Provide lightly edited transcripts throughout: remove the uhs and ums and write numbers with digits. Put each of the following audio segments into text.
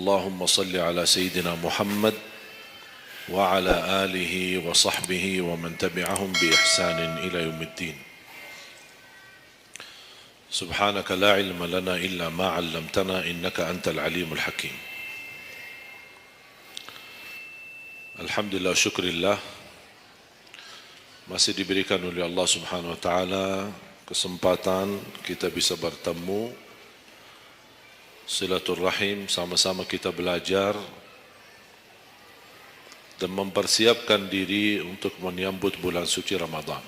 اللهم صل على سيدنا محمد وعلى آله وصحبه ومن تبعهم بإحسان إلى يوم الدين. سبحانك لا علم لنا إلا ما علمتنا إنك أنت العليم الحكيم. Alhamdulillah, syukurillah, masih diberikan oleh Allah Subhanahu wa taala kesempatan kita bisa bertemu, silaturahim, sama-sama kita belajar dan mempersiapkan diri untuk menyambut bulan suci Ramadan.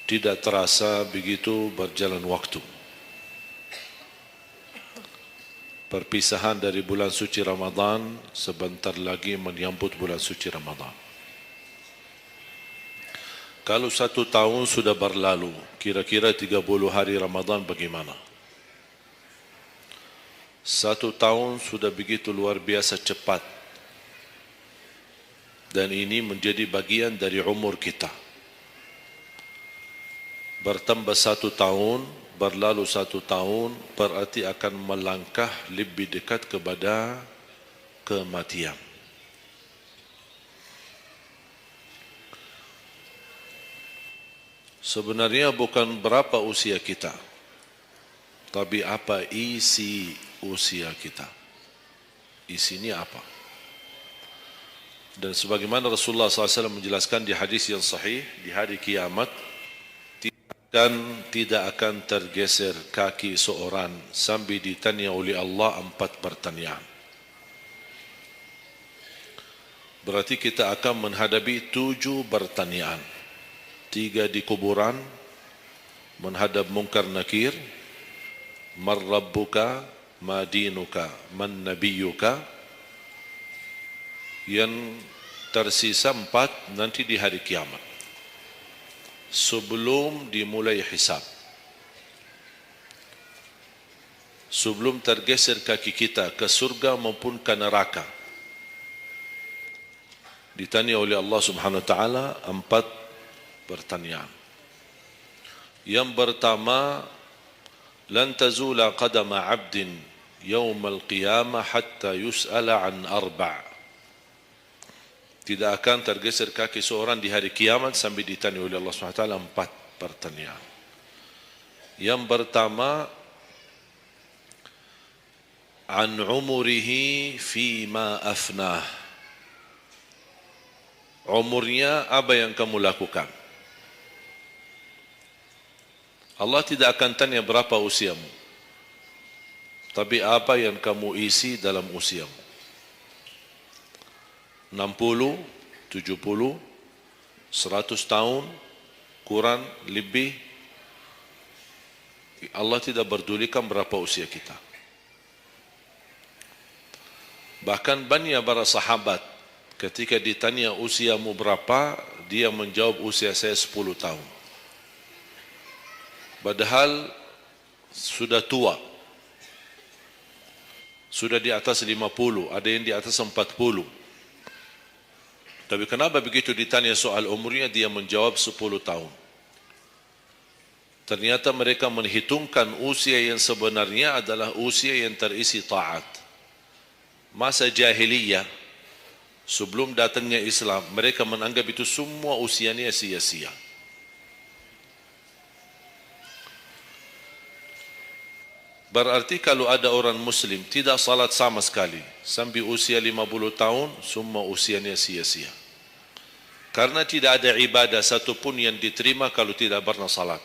Tidak terasa begitu berjalan waktu. Perpisahan dari bulan suci Ramadan, sebentar lagi menyambut bulan suci Ramadan. Kalau 1 tahun sudah berlalu, kira-kira 30 hari Ramadan bagaimana? 1 tahun sudah begitu luar biasa cepat. Dan ini menjadi bagian dari umur kita. Bertambah 1 tahun, berlalu 1 tahun, berarti akan melangkah lebih dekat kepada kematian. Sebenarnya bukan berapa usia kita, tapi apa isi usia kita. Isinya apa? Dan sebagaimana Rasulullah SAW menjelaskan di hadis yang sahih, di hari kiamat, dan tidak akan tergeser kaki seorang sambil ditanya oleh Allah 4 pertanyaan. Berarti kita akan menghadapi 7 pertanyaan. 3 di kuburan, menghadap munkar nakir, man rabbuka, ma dinuka, man nabiyuka. Yang tersisa 4 nanti di hari kiamat, sebelum dimulai hisab, sebelum tergeser kaki kita ke surga maupun ke neraka, ditanya oleh Allah Subhanahu wa taala 4 pertanyaan. Yang pertama, lan tazula qadama 'abdin yaumal qiyamah hatta yus'ala an 4. Tidak akan tergeser kaki seorang di hari kiamat sampai ditanya oleh Allah SWT 4 pertanyaan. Yang pertama, an umurihi fima afnah. Umurnya apa yang kamu lakukan? Allah tidak akan tanya berapa usiamu, tapi apa yang kamu isi dalam usiamu. 60, 70, 100 tahun, kurang, lebih. Allah tidak berdulikan berapa usia kita. Bahkan banyak para sahabat ketika ditanya usiamu berapa, dia menjawab usia saya 10 tahun. Padahal sudah tua. Sudah di atas 50, ada yang di atas 40. Tapi kenapa begitu ditanya soal umurnya, dia menjawab 10 tahun. Ternyata mereka menghitungkan usia yang sebenarnya adalah usia yang terisi taat. Masa jahiliyah, sebelum datangnya Islam, mereka menganggap itu semua usianya sia-sia. Berarti kalau ada orang muslim tidak salat sama sekali sampai usia 50 tahun, semua usianya sia-sia. Karena tidak ada ibadah satupun yang diterima kalau tidak pernah salat.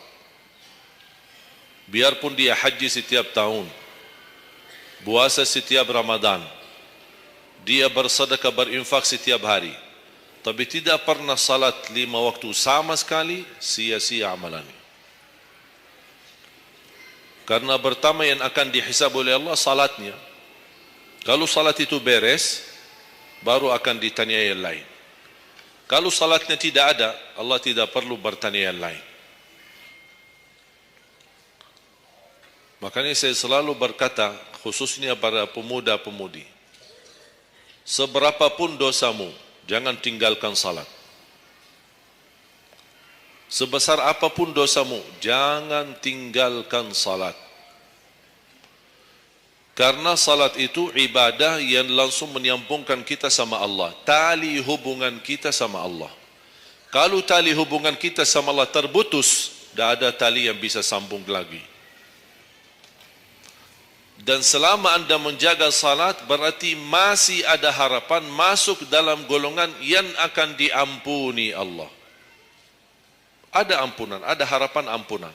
Biarpun dia haji setiap tahun, puasa setiap Ramadan, dia bersedekah, berinfak setiap hari, tapi tidak pernah salat 5 waktu sama sekali, sia-sia amalannya. Karena pertama yang akan dihisab oleh Allah salatnya. Kalau salat itu beres, baru akan ditanya yang lain. Kalau salatnya tidak ada, Allah tidak perlu bertanya yang lain. Makanya saya selalu berkata, khususnya para pemuda-pemudi, seberapapun dosamu, jangan tinggalkan salat. Sebesar apapun dosamu, jangan tinggalkan salat. Karena salat itu ibadah yang langsung menyambungkan kita sama Allah. Tali hubungan kita sama Allah. Kalau tali hubungan kita sama Allah terputus, tidak ada tali yang bisa sambung lagi. Dan selama anda menjaga salat, berarti masih ada harapan masuk dalam golongan yang akan diampuni Allah. Ada ampunan, ada harapan ampunan.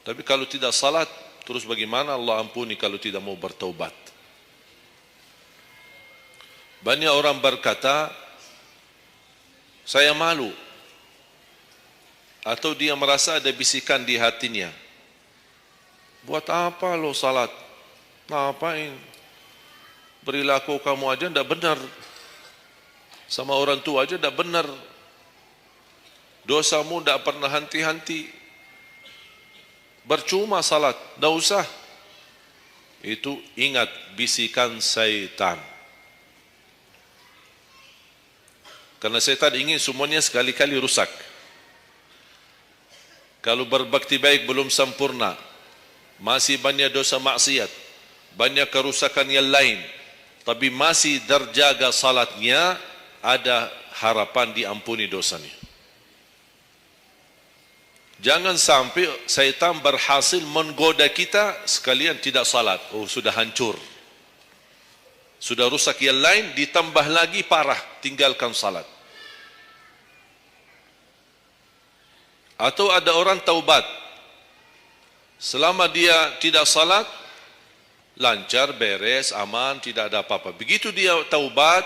Tapi kalau tidak salat, terus bagaimana Allah ampuni kalau tidak mau bertaubat? Banyak orang berkata, saya malu. Atau dia merasa ada bisikan di hatinya. Buat apa lo salat? Ngapain? Perilaku kamu aja tidak benar. Sama orang tua aja tidak benar. Dosamu tidak pernah henti-henti. Bercuma salat, tidak usah. Itu ingat bisikan syaitan. Karena syaitan ingin semuanya sekali-kali rusak. Kalau berbakti baik belum sempurna, masih banyak dosa maksiat, banyak kerusakan yang lain, tapi masih terjaga salatnya, ada harapan diampuni dosanya. Jangan sampai syaitan berhasil menggoda kita sekalian tidak salat. Oh, sudah hancur. Sudah rusak yang lain, ditambah lagi parah, tinggalkan salat. Atau ada orang taubat. Selama dia tidak salat, lancar, beres, aman, tidak ada apa-apa. Begitu dia taubat,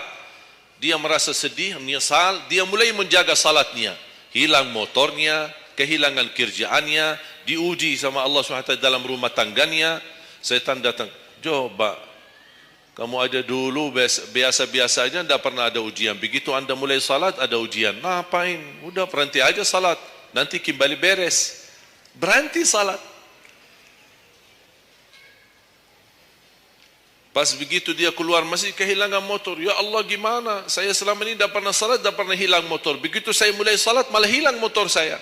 dia merasa sedih, menyesal, dia mulai menjaga salatnya. Hilang motornya, kehilangan kerjaannya, diuji sama Allah SWT dalam rumah tangganya. Syaitan datang, coba kamu aja dulu biasa-biasa aja, tidak pernah ada ujian. Begitu anda mulai salat, ada ujian. Ngapain? Udah berhenti aja salat, nanti kembali beres. Berhenti salat. Pas begitu dia keluar masih kehilangan motor. Ya Allah, gimana? Saya selama ini tidak pernah salat, tidak pernah hilang motor. Begitu saya mulai salat, malah hilang motor saya.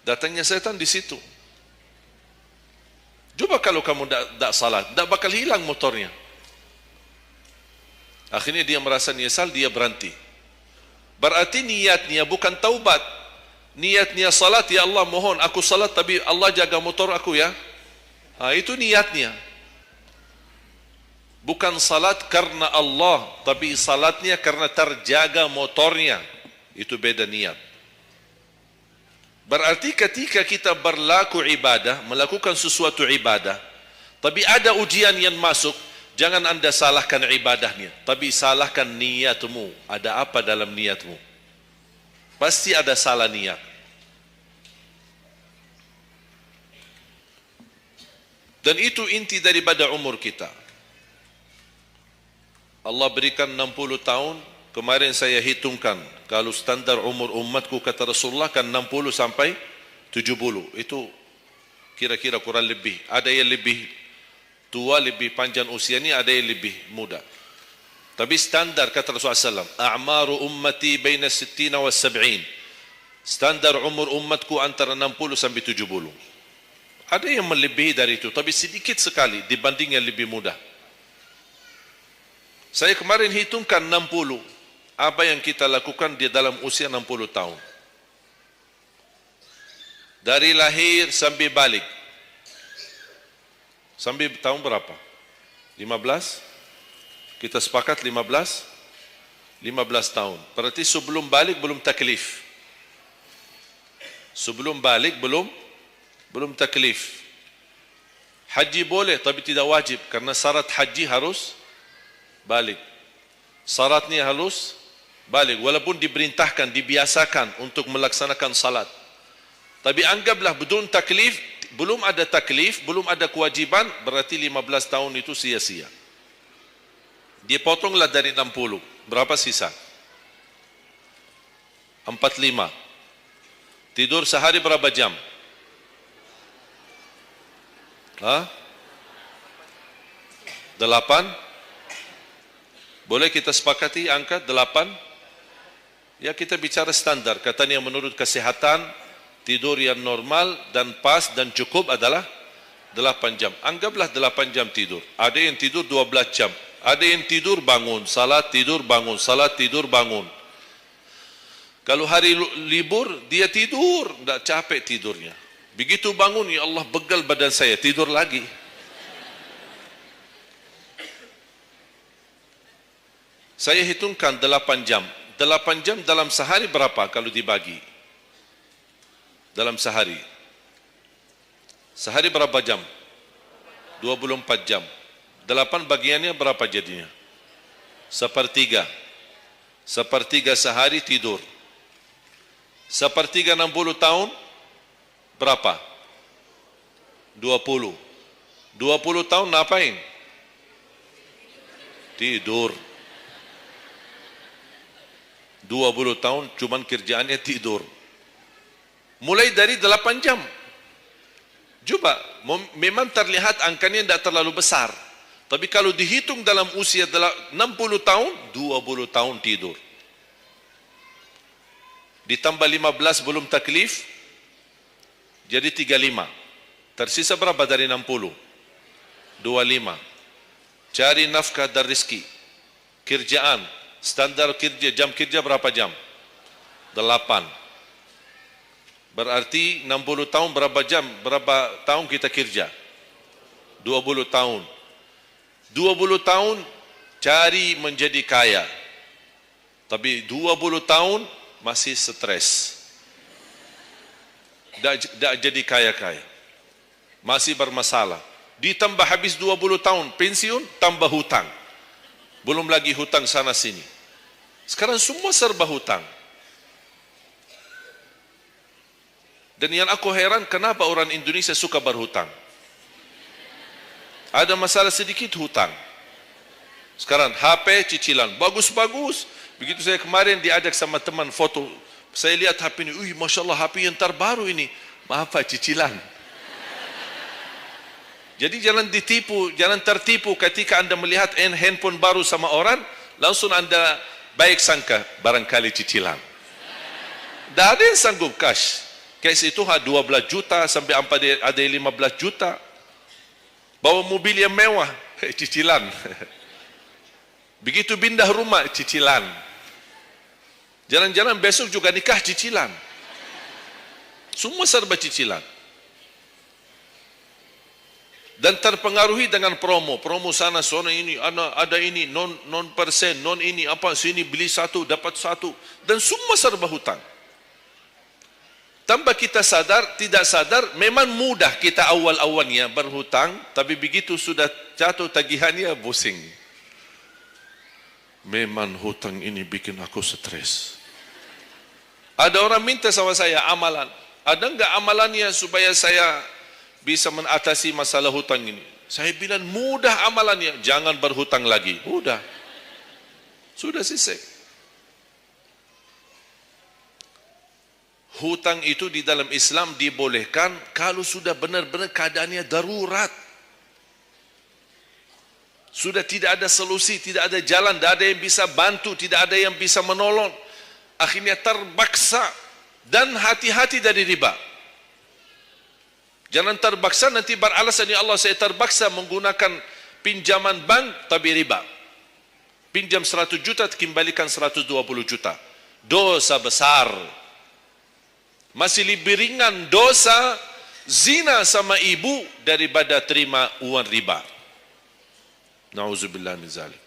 Datangnya setan di situ. Coba kalau kamu tidak salat, tidak bakal hilang motornya. Akhirnya dia merasa nyesal, dia berhenti. Berarti niatnya bukan taubat. Niatnya salat, ya Allah mohon aku salat tapi Allah jaga motor aku ya. Itu niatnya. Bukan salat karena Allah, tapi salatnya karena terjaga motornya. Itu beda niat. Berarti ketika kita berlaku ibadah, melakukan sesuatu ibadah, tapi ada ujian yang masuk, jangan anda salahkan ibadahnya, tapi salahkan niatmu. Ada apa dalam niatmu? Pasti ada salah niat. Dan itu inti daripada umur kita. Allah berikan 60 tahun. Kemarin saya hitungkan, kalau standar umur umatku kata Rasulullah kan 60 sampai 70. Itu kira-kira kurang lebih. Ada yang lebih tua, lebih panjang usianya, ada yang lebih muda. Tapi standar kata Rasulullah SAW, a'maru ummati baina 60 wa 70. Standar umur umatku antara 60 sampai 70. Ada yang melebihi dari itu, tapi sedikit sekali dibanding yang lebih muda. Saya kemarin hitungkan 60. Apa yang kita lakukan di dalam usia 60 tahun. Dari lahir sampai balik. Sampai tahun berapa? 15? Kita sepakat 15? 15 tahun. Berarti sebelum balik belum taklif. Sebelum balik belum taklif. Haji boleh tapi tidak wajib. Karena syarat haji harus balik. Syaratnya harus balik. Walaupun diperintahkan, dibiasakan untuk melaksanakan salat. Tapi anggaplah belum taklif, belum ada taklif, belum ada kewajiban, berarti 15 tahun itu sia-sia. Dia potonglah dari 60. Berapa sisa? 45. Tidur sehari berapa jam? 8. Boleh kita sepakati angka 8? Ya, kita bicara standar. Katanya menurut kesehatan, tidur yang normal dan pas dan cukup adalah 8 jam. Anggaplah 8 jam tidur. Ada yang tidur 12 jam. Ada yang tidur bangun, salat tidur bangun, salat tidur bangun. Kalau hari libur, dia tidur, tidak capek tidurnya. Begitu bangun, ya Allah, begal badan saya, tidur lagi. Saya hitungkan 8 jam. 8 jam dalam sehari berapa kalau dibagi? Dalam sehari. Sehari berapa jam? 24 jam. 8 bagiannya berapa jadinya? Sepertiga. Sepertiga sehari tidur. Sepertiga 60 tahun berapa? 20. 20 tahun ngapain? Tidur. 20 tahun cuman kerjaannya tidur. Mulai dari 8 jam. Coba, memang terlihat angkanya tidak terlalu besar. Tapi kalau dihitung dalam usia 60 tahun, 20 tahun tidur. Ditambah 15 belum taklif, jadi 35. Tersisa berapa dari 60? 25. Cari nafkah dan rezeki. Kerjaan, standar kerja, jam kerja berapa jam? 8. Berarti 60 tahun berapa jam? Berapa tahun kita kerja? 20 tahun. 20 tahun cari menjadi kaya. Tapi 20 tahun masih stres. Tak jadi kaya-kaya. Masih bermasalah. Ditambah habis 20 tahun pensiun, tambah hutang. Belum lagi hutang sana sini. Sekarang semua serba hutang. Dan yang aku heran, kenapa orang Indonesia suka berhutang? Ada masalah sedikit hutang. Sekarang HP cicilan, bagus-bagus. Begitu saya kemarin diajak sama teman foto, saya lihat HP ini, Masya Allah HP yang terbaru ini. Maaf Pak, cicilan. Jadi jangan ditipu, jangan tertipu ketika anda melihat handphone baru sama orang, langsung anda baik sangka, barangkali cicilan. Tak ada yang sanggup cash. Case itu 12 juta sampai ada 15 juta. Bawa mobil yang mewah, cicilan. Begitu pindah rumah, cicilan. Jalan-jalan besok juga nikah, cicilan. Semua serba cicilan. Dan terpengaruhi dengan promo. Promo sana, sana ini, ada ini, non persen, non ini, apa, sini beli satu, dapat satu. Dan semua serba hutang. Tanpa kita sadar, tidak sadar, memang mudah kita awal-awalnya berhutang, tapi begitu sudah jatuh tagihannya, pusing. Memang hutang ini bikin aku stres. Ada orang minta sama saya amalan. Ada enggak amalannya supaya saya bisa mengatasi masalah hutang ini? Saya bilang mudah amalannya, jangan berhutang lagi. Mudah. Sudah selesai. Hutang itu di dalam Islam dibolehkan kalau sudah benar-benar keadaannya darurat. Sudah tidak ada solusi, tidak ada jalan, tidak ada yang bisa bantu, tidak ada yang bisa menolong. Akhirnya terpaksa, dan hati-hati dari riba. Jangan terpaksa nanti beralasan, ya Allah saya terpaksa menggunakan pinjaman bank tapi riba. Pinjam 100 juta kembalikan 120 juta. Dosa besar. Masih lebih ringan dosa zina sama ibu daripada terima uang riba. Nauzubillah min zalik.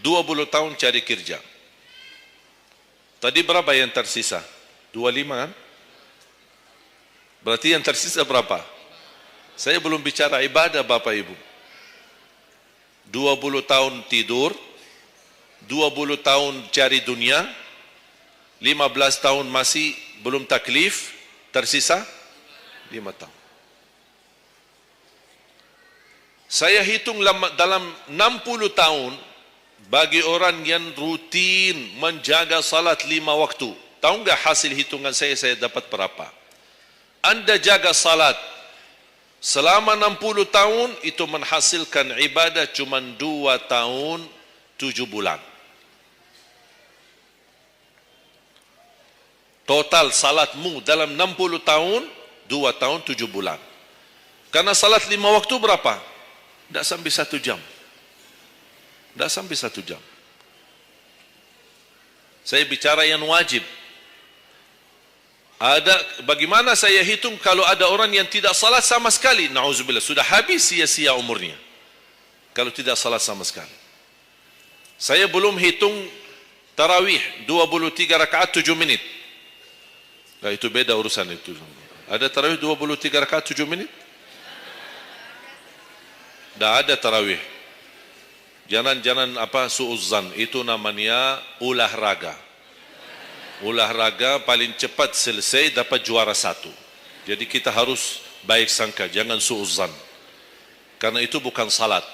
Dua 20 tahun cari kerja. Tadi berapa yang tersisa? 25 kan? Berarti yang tersisa berapa? Saya belum bicara ibadah Bapak Ibu. 20 tahun tidur, 20 tahun cari dunia, 15 tahun masih belum taklif, tersisa 5 tahun. Saya hitung dalam 60 tahun, bagi orang yang rutin menjaga salat 5 waktu, tahu nggak hasil hitungan saya dapat berapa? Anda jaga salat selama 60 tahun, itu menghasilkan ibadah cuma 2 tahun 7 bulan. Total salatmu dalam 60 tahun 2 tahun 7 bulan. Karena salat 5 waktu berapa? Tidak sampai 1 jam. Tidak sampai 1 jam. Saya bicara yang wajib. Bagaimana saya hitung kalau ada orang yang tidak salat sama sekali? Na'udzubillah, sudah habis sia-sia umurnya kalau tidak salat sama sekali. Saya belum hitung tarawih 23 rakaat 7 menit. Nah, itu beda urusan itu. Ada tarawih 23 rakaat 7 menit? Tidak ada tarawih. Jangan suuzzan. Itu namanya olahraga. Olahraga paling cepat selesai dapat juara 1. Jadi kita harus baik sangka, jangan suuzzan. Karena itu bukan salat.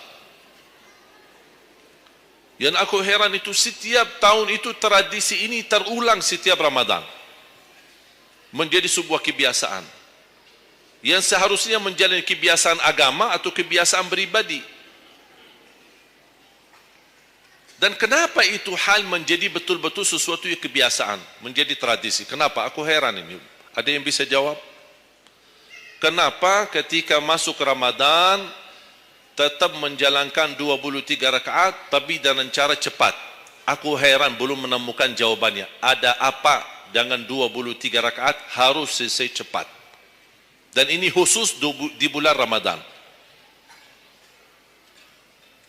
Yang aku heran itu setiap tahun itu tradisi ini terulang setiap Ramadan. Menjadi sebuah kebiasaan. Yang seharusnya menjalani kebiasaan agama atau kebiasaan beribadi. Dan kenapa itu hal menjadi betul-betul sesuatu yang kebiasaan, menjadi tradisi? Kenapa? Aku heran ini. Ada yang bisa jawab? Kenapa ketika masuk Ramadan tetap menjalankan 23 rakaat tapi dengan cara cepat? Aku heran belum menemukan jawabannya. Ada apa dengan 23 rakaat harus selesai cepat? Dan ini khusus di bulan Ramadan.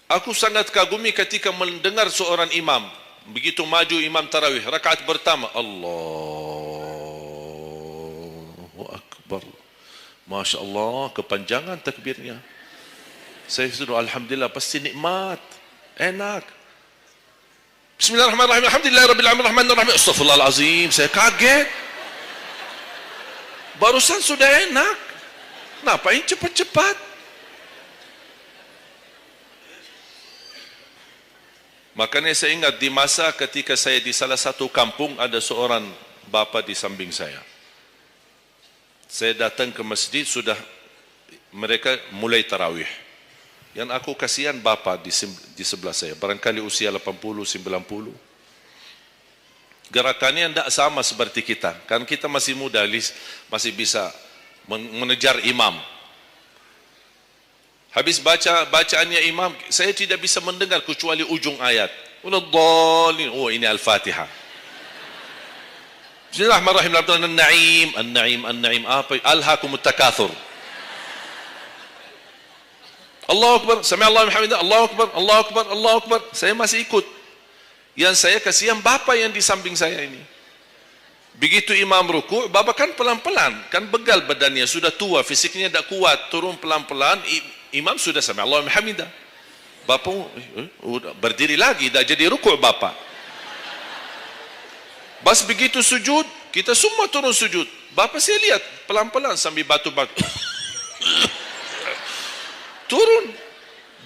Aku sangat kagumi ketika mendengar seorang imam begitu maju imam tarawih rakaat pertama, Allahu Akbar, Masya Allah, kepanjangan takbirnya. Saya sudah alhamdulillah, pasti nikmat, enak. Bismillahirrahmanirrahim, alhamdulillahirrahmanirrahim, astaghfirullahalazim. Saya kaget, barusan sudah enak, kenapa ini cepat-cepat? Makanya saya ingat di masa ketika saya di salah satu kampung, ada seorang bapa di samping saya. Saya datang ke masjid, sudah mereka mulai tarawih. Yang aku kasihan bapa di sebelah saya, barangkali usia 80, 90. Gerakannya tidak sama seperti kita. Kan kita masih muda, masih bisa mengejar imam. Habis bacaannya imam, saya tidak bisa mendengar kecuali ujung ayat. Oh, ini Al-Fatihah. Bismillahirrahmanirrahim. An-Na'im. Apa? Alhaakumut takatsur. Allahu Akbar. Sami'allahu liman hamidah. Allahu Akbar. Allahu Akbar. Allahu Akbar. Saya masih ikut. Yang saya kasihan bapa yang di samping saya ini. Begitu imam ruku', bapa kan pelan-pelan, kan begal badannya, sudah tua, fisiknya tidak kuat, turun pelan-pelan. Imam sudah sami'allahu liman hamidah. Bapa berdiri lagi, dah jadi rukuk bapa. Bas begitu sujud, kita semua turun sujud. Bapa saya lihat pelan-pelan sambil batu-batu. Turun.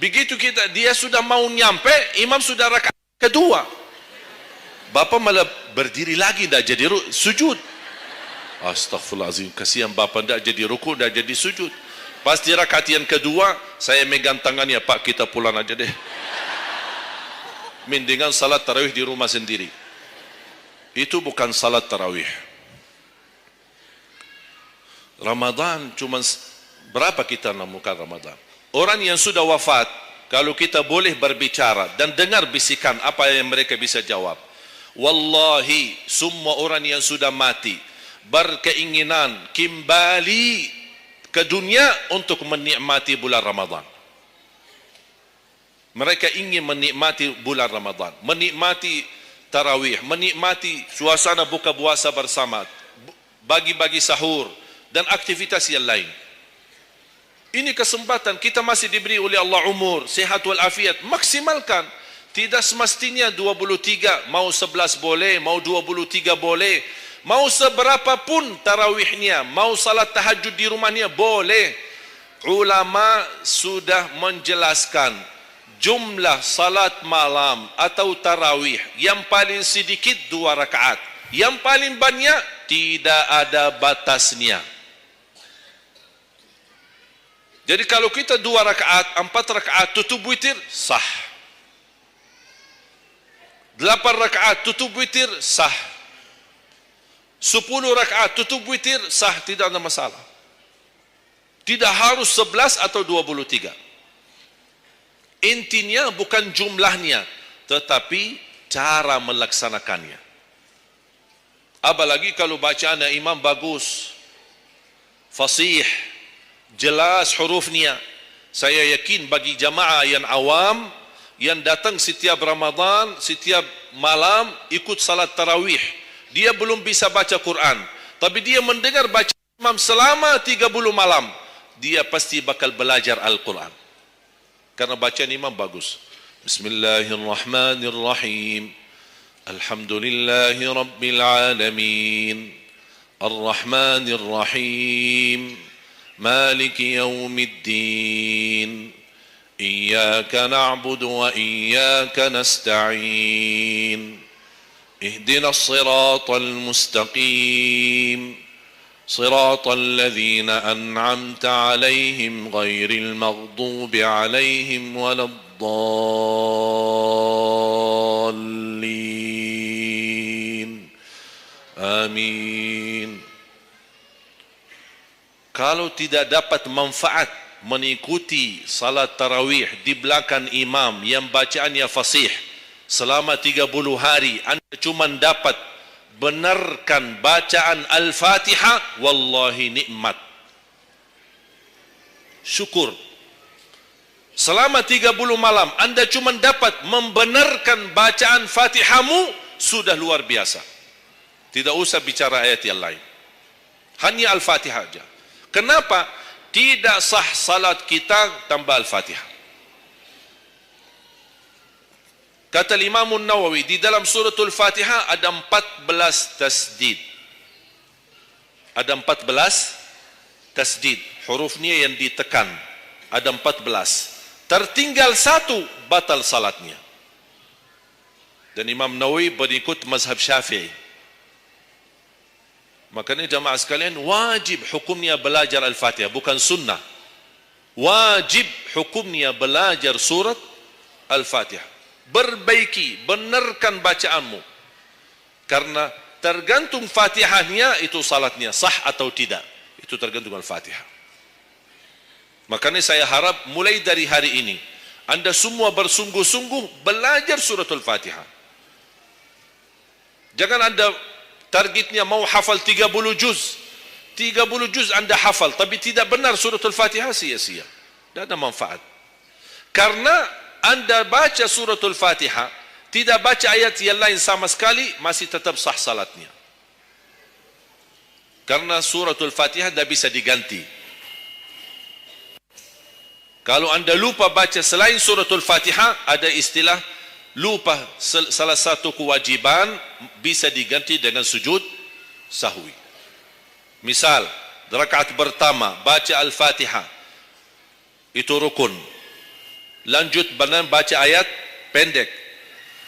Begitu dia sudah mau nyampe, imam sudah rakaat kedua. Bapa malah berdiri lagi, dah jadi sujud. Astaghfirullahalazim, kasihan bapa, dah jadi rukuk, dah jadi sujud. Pas di rakaat yang kedua, saya megang tangannya, Pak, kita pulang aja deh. Mendingan salat tarawih di rumah sendiri. Itu bukan salat tarawih. Ramadan cuma berapa kita menemukan Ramadan? Orang yang sudah wafat, kalau kita boleh berbicara dan dengar bisikan, apa yang mereka bisa jawab? Wallahi, semua orang yang sudah mati berkeinginan kembali ke dunia untuk menikmati bulan Ramadan. Mereka ingin menikmati bulan Ramadan, menikmati tarawih, menikmati suasana buka puasa bersama, bagi-bagi sahur dan aktivitas yang lain. Ini kesempatan, kita masih diberi oleh Allah umur, sehat walafiat, maksimalkan. Tidak semestinya 23, mau 11 boleh, mau 23 boleh, mau seberapa pun tarawihnya, mau salat tahajud di rumahnya boleh. Ulama sudah menjelaskan jumlah salat malam atau tarawih yang paling sedikit 2 rakaat, Yang paling banyak tidak ada batasnya. Jadi kalau kita 2 rakaat, 4 rakaat tutup witir, sah. 8 rakaat tutup witir, sah. 10 rakaat tutup witir, sah, tidak ada masalah. Tidak harus 11 atau 23. Intinya bukan jumlahnya, tetapi cara melaksanakannya. Apalagi kalau bacaan imam bagus, fasih, jelas hurufnya. Saya yakin bagi jamaah yang awam, yang datang setiap Ramadan, setiap malam ikut salat tarawih, dia belum bisa baca Quran, tapi dia mendengar baca imam selama 30 malam, dia pasti bakal belajar Al-Quran karena bacaan imam bagus. Bismillahirrahmanirrahim. Alhamdulillahi Rabbil Alamin. Ar-Rahmanir-Rahim. Maliki Yawmiddin. Iyyaka na'budu wa iyyaka nasta'in. Ihdinas siratal mustaqim. Siratal ladzina an'amta 'alaihim ghairil maghdubi 'alaihim waladdallin. Amin. Kalau tidak dapat manfaat mengikuti salat tarawih di belakang imam yang bacaannya fasih selama 30 hari, anda cuma dapat benarkan bacaan Al-Fatihah, wallahi nikmat. Syukur. Selama 30 malam anda cuma dapat membenarkan bacaan Fatihahmu, sudah luar biasa. Tidak usah bicara ayat yang lain, hanya Al-Fatihah saja. Kenapa? Tidak sah salat kita tanpa Al-Fatihah. Kata Imam Nawawi, di dalam suratul Fatihah ada 14 tasdid. Ada 14 tasdid. Hurufnya yang ditekan. Ada 14. Tertinggal 1, batal salatnya. Dan Imam Nawawi berikut mazhab Syafi'i. Makanya jamaah sekalian, wajib hukumnya belajar Al-Fatihah, bukan sunnah. Wajib hukumnya belajar surat Al-Fatihah. Perbaiki, benarkan bacaanmu. Karena tergantung Fatihahnya itu salatnya sah atau tidak. Itu tergantung Al-Fatihah. Makanya saya harap mulai dari hari ini anda semua bersungguh-sungguh belajar surat Al-Fatihah. Jangan anda targetnya mau hafal 30 juz. 30 juz anda hafal tapi tidak benar surat Al-Fatihah, sia-sia. Tidak ada manfaat. Karena anda baca suratul Fatihah, tidak baca ayat yang lain sama sekali, masih tetap sah salatnya. Karena suratul Fatihah tidak bisa diganti. Kalau anda lupa baca selain suratul Fatihah, ada istilah lupa salah satu kewajiban bisa diganti dengan sujud sahwi. Misal, rakaat pertama baca Al-Fatihah, itu rukun. Lanjut baca ayat pendek,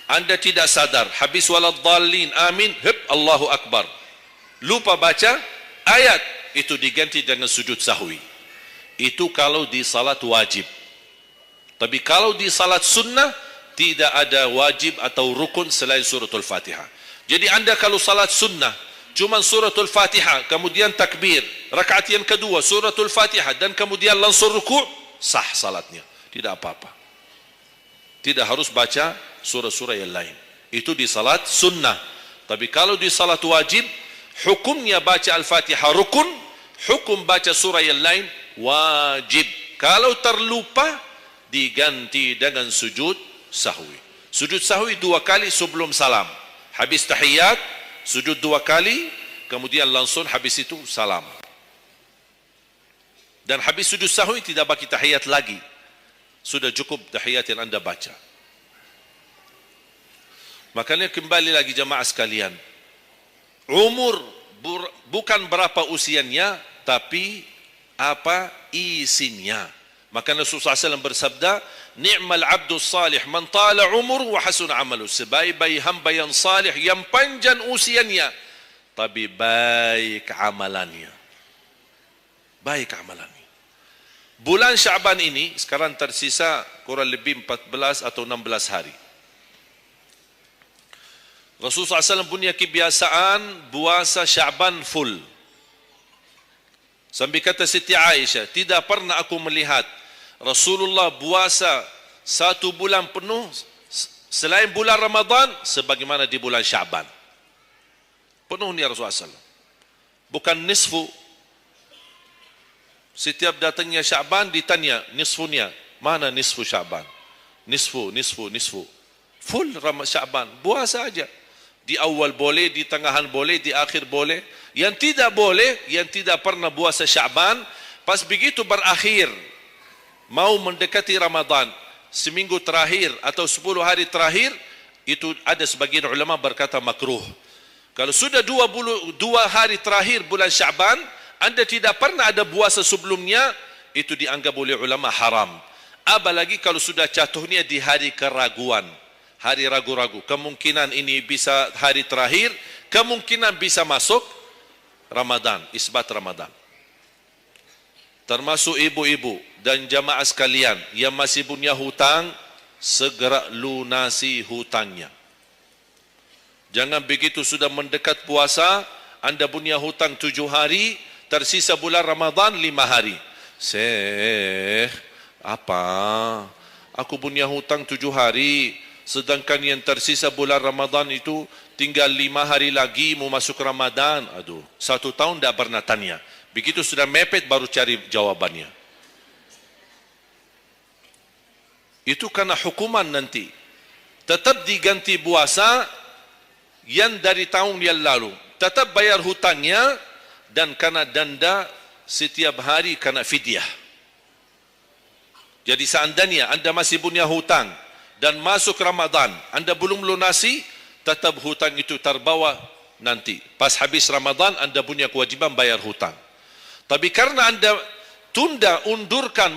anda tidak sadar, habis waladdallin amin, Allahu Akbar, lupa baca ayat, itu diganti dengan sujud sahwi. Itu kalau di salat wajib. Tapi kalau di salat sunnah tidak ada wajib atau rukun selain suratul Fatihah. Jadi anda kalau salat sunnah cuma suratul Fatihah, kemudian takbir, rakaat yang kedua suratul Fatihah, dan kemudian langsung ruku', sah salatnya, tidak apa-apa. Tidak harus baca surah-surah yang lain. Itu di salat sunnah. Tapi kalau di salat wajib, hukumnya baca Al-Fatihah rukun, hukum baca surah yang lain wajib. Kalau terlupa, diganti dengan sujud sahwi. Sujud sahwi 2 kali sebelum salam. Habis tahiyat, sujud 2 kali, kemudian langsung habis itu salam. Dan habis sujud sahwi tidak bagi tahiyat lagi. Sudah cukup tahiyat yang anda baca. Makanya kembali lagi jamaah sekalian, umur bukan berapa usianya, tapi apa isinya. Maka Rasulullah SAW bersabda, ni'mal abdus salih man tala umur wa hasun amalu. Sebaik-baik hamba yang salih, yang panjang usianya, tapi baik amalannya. Baik amalannya. Bulan Syaban ini sekarang tersisa kurang lebih 14 atau 16 hari. Rasulullah SAW punya kebiasaan puasa Syaban full. Sambil kata Siti Aisyah, tidak pernah aku melihat Rasulullah puasa satu bulan penuh selain bulan Ramadan sebagaimana di bulan Syaban. Penuhnya Rasulullah SAW. Bukan nisfu. Setiap datangnya Syaban ditanya nisfunya. Mana nisfu Syaban? Nisfu. Full Syaban. Puasa saja. Di awal boleh, di tengahan boleh, di akhir boleh. Yang tidak boleh, yang tidak pernah puasa Syaban, pas begitu berakhir, mau mendekati Ramadan, seminggu terakhir atau 10 hari terakhir, itu ada sebagian ulama berkata makruh. Kalau sudah 2 hari terakhir bulan Syaban, anda tidak pernah ada puasa sebelumnya, itu dianggap oleh ulama haram. Apalagi kalau sudah jatuhnya di hari keraguan, hari ragu-ragu, kemungkinan ini bisa hari terakhir, kemungkinan bisa masuk Ramadan, isbat Ramadan. Termasuk ibu-ibu dan jamaah sekalian yang masih punya hutang, segera lunasi hutangnya. Jangan begitu sudah mendekat puasa, anda punya hutang 7 hari, tersisa bulan Ramadan 5 hari. Apa? Aku punya hutang 7 hari, sedangkan yang tersisa bulan Ramadan itu tinggal 5 hari lagi mau masuk Ramadan. Aduh, 1 tahun tidak pernah tanya. Begitu sudah mepet baru cari jawabannya. Itu karena hukuman nanti. Tetap diganti puasa yang dari tahun yang lalu. Tetap bayar hutangnya dan kena denda setiap hari kena fidyah. Jadi seandainya anda masih punya hutang dan masuk Ramadan, anda belum lunasi, tetap hutang itu terbawa nanti. Pas habis Ramadan, anda punya kewajiban bayar hutang. Tapi karena anda tunda,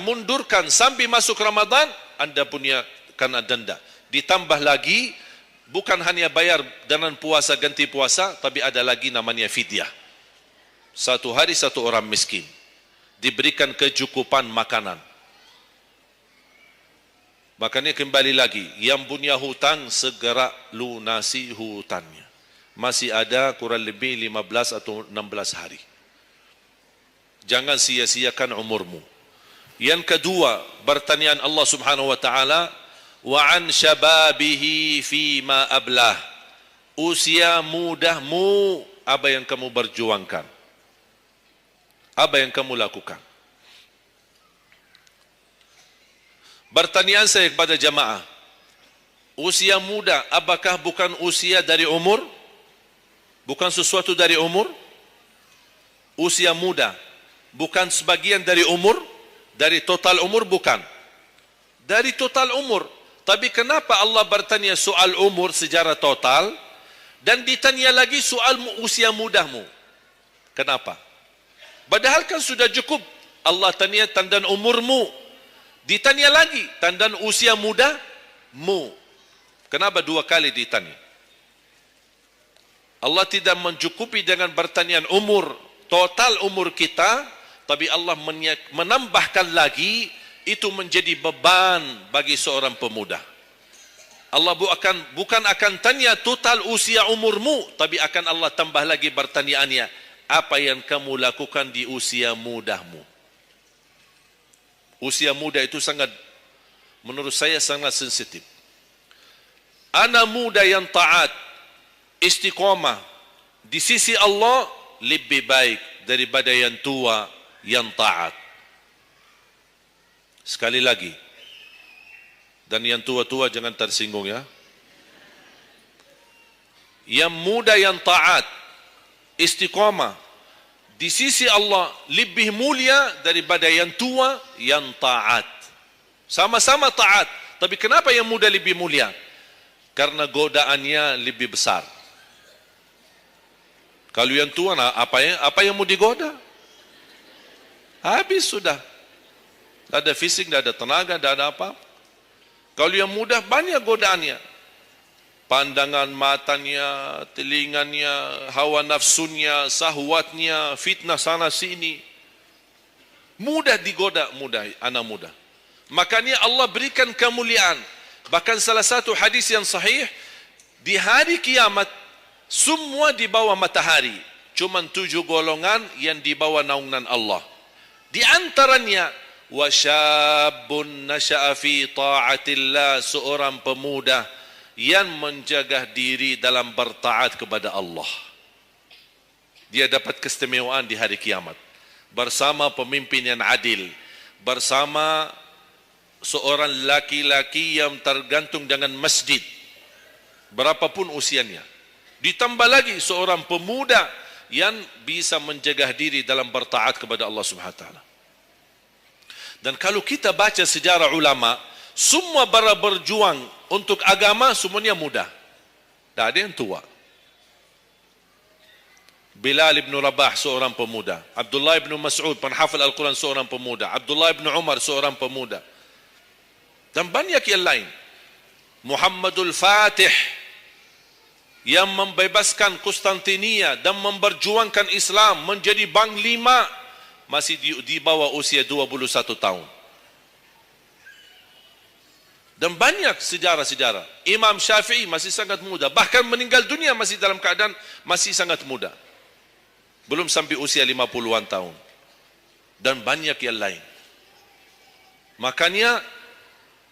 mundurkan sampai masuk Ramadan, anda punya kena denda. Ditambah lagi, bukan hanya bayar dengan puasa ganti puasa, tapi ada lagi namanya fidyah. 1 hari 1 orang miskin. Diberikan kecukupan makanan. Makanya kembali lagi, yang punya hutang segera lunasi hutangnya. Masih ada kurang lebih 15 atau 16 hari. Jangan sia-siakan umurmu. Yang kedua, pertanyaan Allah Subhanahu wa taala, wa an syababihi fima ablah. Usia mudahmu, apa yang kamu berjuangkan? Apa yang kamu lakukan? Pertanyaan saya kepada jamaah, usia muda apakah bukan usia dari umur? Bukan sesuatu dari umur? Usia muda bukan sebagian dari umur? Dari total umur bukan? Dari total umur. Tapi kenapa Allah bertanya soal umur secara total dan ditanya lagi soal usia mudahmu? Kenapa? Padahal kan sudah cukup Allah tanya tanda umurmu. Ditanya lagi, tanda usia mudamu. Kenapa 2 kali ditanya? Allah tidak mencukupi dengan pertanyaan umur, total umur kita, tapi Allah menambahkan lagi, itu menjadi beban bagi seorang pemuda. Allah bukan akan tanya total usia umurmu, tapi akan Allah tambah lagi pertanyaannya, apa yang kamu lakukan di usia mudahmu? Usia muda itu menurut saya sangat sensitif. Anak muda yang taat, istiqamah di sisi Allah lebih baik daripada yang tua yang taat. Sekali lagi, dan yang tua-tua jangan tersinggung ya. Yang muda yang taat, istiqamah di sisi Allah lebih mulia daripada yang tua yang taat. Sama-sama taat, tapi kenapa yang muda lebih mulia? Karena godaannya lebih besar. Kalau yang tua, apa yang mau digoda? Habis sudah. Tak ada fisik, tak ada tenaga, tak ada apa. Kalau yang mudah, banyak godaannya. Pandangan matanya, telinganya, hawa nafsunya, sahwatnya, fitnah sana sini. Mudah digoda, anak muda. Makanya Allah berikan kemuliaan. Bahkan salah satu hadis yang sahih, di hari kiamat, semua di bawah matahari. Cuma 7 golongan yang di bawah naungan Allah. Di antaranya, wasyabun nasya'a fi ta'atillah, seorang pemuda yang menjaga diri dalam bertaat kepada Allah. Dia dapat keistimewaan di hari kiamat. Bersama pemimpin yang adil. Bersama seorang laki-laki yang tergantung dengan masjid. Berapapun usianya. Ditambah lagi seorang pemuda yang bisa menjaga diri dalam bertaat kepada Allah Subhanahu wa taala. Dan kalau kita baca sejarah ulama, semua para berjuang untuk agama semuanya muda. Tak ada yang tua. Bilal ibn Rabah seorang pemuda. Abdullah ibn Mas'ud penghafal Al-Quran seorang pemuda. Abdullah ibn Umar seorang pemuda. Dan banyak yang lain. Muhammadul Fatih yang membebaskan Konstantinia dan memperjuangkan Islam menjadi panglima masih di bawah usia 21 tahun. Dan banyak sejarah-sejarah. Imam Syafi'i masih sangat muda. Bahkan meninggal dunia masih dalam keadaan masih sangat muda. Belum sampai usia 50-an tahun. Dan banyak yang lain. Makanya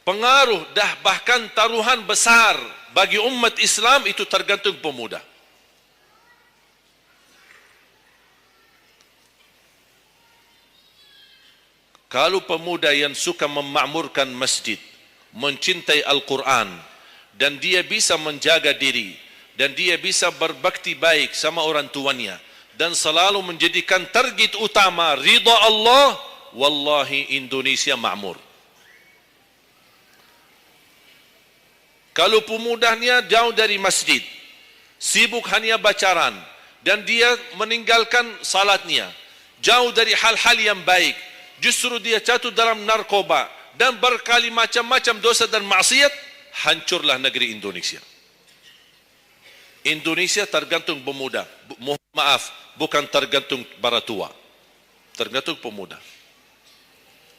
pengaruh dah bahkan taruhan besar bagi umat Islam itu tergantung pemuda. Kalau pemuda yang suka memakmurkan masjid, mencintai Al-Quran, dan dia bisa menjaga diri, dan dia bisa berbakti baik sama orang tuanya, dan selalu menjadikan target utama ridha Allah, wallahi Indonesia makmur. Kalau pemudanya jauh dari masjid, sibuk hanya bacaran, dan dia meninggalkan salatnya, jauh dari hal-hal yang baik, justru dia jatuh dalam narkoba, dan berkali macam-macam dosa dan maksiat, hancurlah negeri Indonesia. Indonesia tergantung pemuda. Maaf, bukan tergantung para tua. Tergantung pemuda.